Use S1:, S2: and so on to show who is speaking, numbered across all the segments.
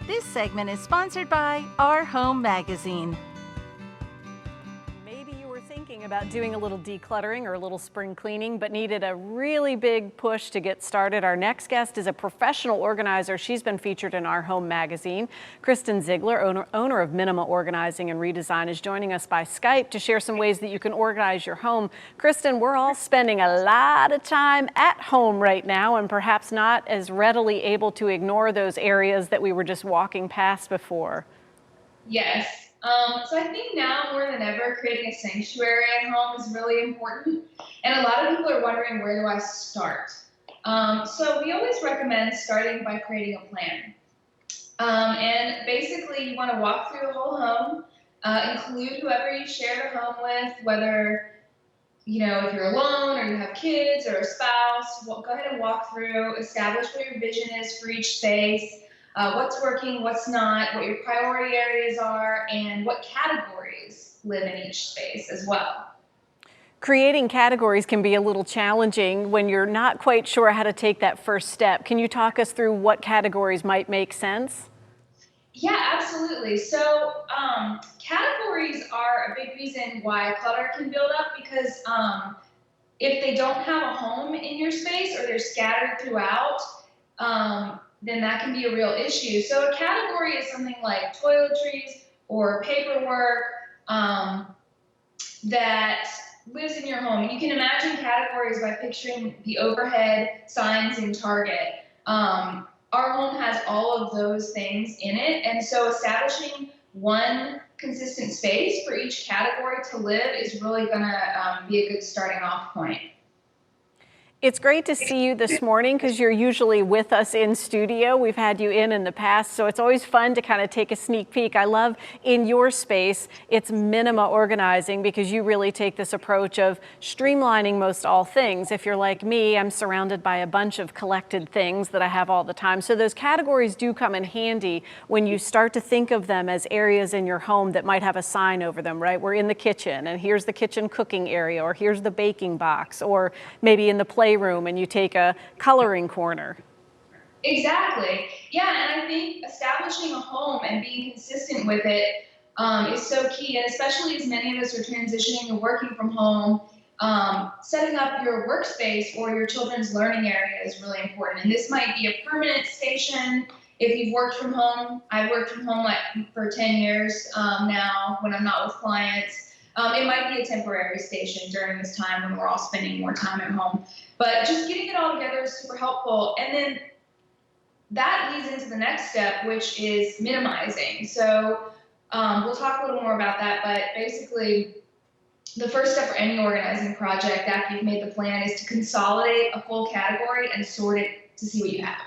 S1: This segment is sponsored by Our Home Magazine.
S2: Maybe you were thinking about doing a little decluttering or a little spring cleaning, but needed a really big push to get started. Our next guest is a professional organizer. She's been featured in Our Home Magazine. Kristen Ziegler, owner of Minima Organizing and Redesign, is joining us by Skype to share some ways that you can organize your home. Kristen, we're all spending a lot of time at home right now and perhaps not as readily able to ignore those areas that we were just walking past before.
S3: Yes. So I think now more than ever, creating a sanctuary at home is really important. And a lot of people are wondering, where do I start? So we always recommend starting by creating a plan. And basically, you want to walk through the whole home, include whoever you share the home with, whether, if you're alone or you have kids or a spouse. Go ahead and walk through, establish what your vision is for each space. What's working, what's not, what your priority areas are, and what categories live in each space as well.
S2: Creating categories can be a little challenging when you're not quite sure how to take that first step. Can you talk us through what categories might make sense?
S3: Yeah, absolutely. So categories are a big reason why clutter can build up because if they don't have a home in your space or they're scattered throughout, then that can be a real issue. So a category is something like toiletries or paperwork that lives in your home. And you can imagine categories by picturing the overhead signs in Target. Our home has all of those things in it. And so establishing one consistent space for each category to live is really going to be a good starting off point.
S2: It's great to see you this morning because you're usually with us in studio. We've had you in the past, so it's always fun to kind of take a sneak peek. I love in your space, it's Minima Organizing because you really take this approach of streamlining most all things. If you're like me, I'm surrounded by a bunch of collected things that I have all the time. So those categories do come in handy when you start to think of them as areas in your home that might have a sign over them, right? We're in the kitchen and here's the kitchen cooking area, or here's the baking box, or maybe in the playroom and you take a coloring corner.
S3: Exactly. Yeah, and I think establishing a home and being consistent with it is so key, and especially as many of us are transitioning and working from home, setting up your workspace or your children's learning area is really important. And this might be a permanent station if you've worked from home. I've worked from home for 10 years now when I'm not with clients. It might be a temporary station during this time when we're all spending more time at home. But just getting it all together is super helpful. And then that leads into the next step, which is minimizing. So we'll talk a little more about that, but basically the first step for any organizing project after you've made the plan is to consolidate a full category and sort it to see what you have.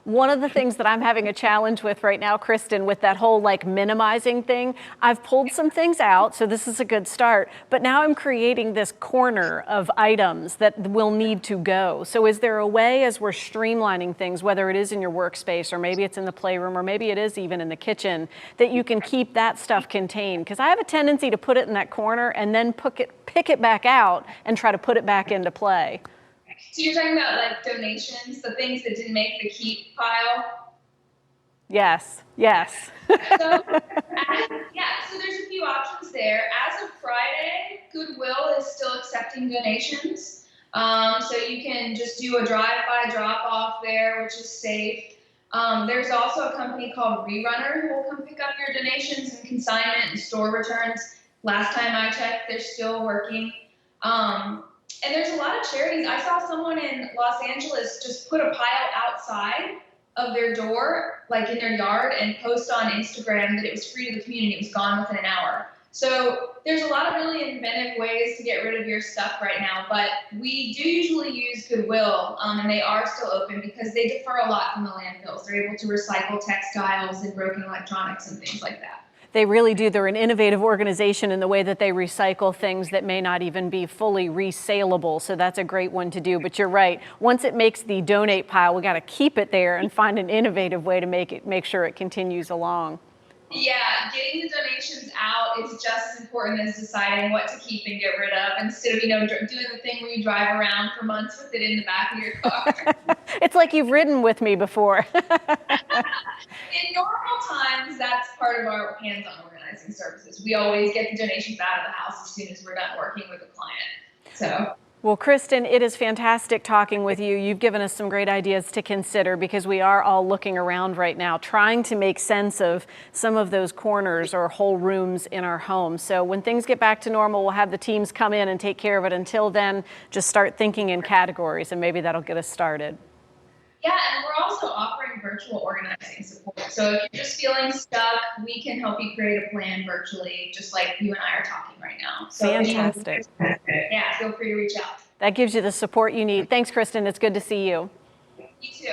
S2: One of the things that I'm having a challenge with right now, Kristen, with that whole minimizing thing, I've pulled some things out, so this is a good start, but now I'm creating this corner of items that will need to go. So is there a way, as we're streamlining things, whether it is in your workspace or maybe it's in the playroom or maybe it is even in the kitchen, that you can keep that stuff contained? Because I have a tendency to put it in that corner and then pick it back out and try to put it back into play.
S3: So you're talking about donations, the things that didn't make the keep pile?
S2: Yes, yes.
S3: So there's a few options there. As of Friday, Goodwill is still accepting donations. So you can just do a drive-by drop-off there, which is safe. There's also a company called Rerunner who will come pick up your donations and consignment and store returns. Last time I checked, they're still working. And there's a lot of charities. I saw someone in Los Angeles just put a pile outside of their door, in their yard, and post on Instagram that it was free to the community. It was gone within an hour. So there's a lot of really inventive ways to get rid of your stuff right now. But we do usually use Goodwill, and they are still open because they differ a lot from the landfills. They're able to recycle textiles and broken electronics and things like that.
S2: They really do. They're an innovative organization in the way that they recycle things that may not even be fully resaleable. So that's a great one to do. But you're right. Once it makes the donate pile, we got to keep it there and find an innovative way to make sure it continues along.
S3: Yeah, getting the donations out is just as important as deciding what to keep and get rid of, instead of, doing the thing where you drive around for months with it in the back of your car.
S2: It's like you've ridden with me before.
S3: In your part of our hands-on organizing services. We always get the donations out of the house as soon as we're done working with the client. So.
S2: Well, Kristen, it is fantastic talking with you. You've given us some great ideas to consider because we are all looking around right now, trying to make sense of some of those corners or whole rooms in our home. So when things get back to normal, we'll have the teams come in and take care of it. Until then, just start thinking in categories, and maybe that'll get us started.
S3: Yeah, and we're also offering virtual organizing support. So if you're just feeling stuck, we can help you create a plan virtually, just like you and I are talking right now. So
S2: fantastic.
S3: Yeah, feel free to reach out.
S2: That gives you the support you need. Thanks, Kristen. It's good to see you.
S3: You too.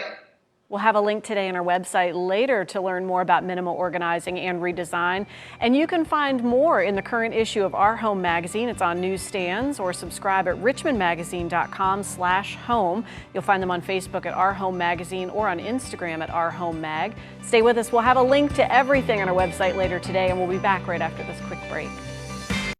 S2: We'll have a link today on our website later to learn more about minimal organizing and redesign. And you can find more in the current issue of Our Home magazine. It's on newsstands, or subscribe at richmondmagazine.com/home. You'll find them on Facebook at Our Home Magazine or on Instagram at Our Home Mag. Stay with us. We'll have a link to everything on our website later today, and we'll be back right after this quick break.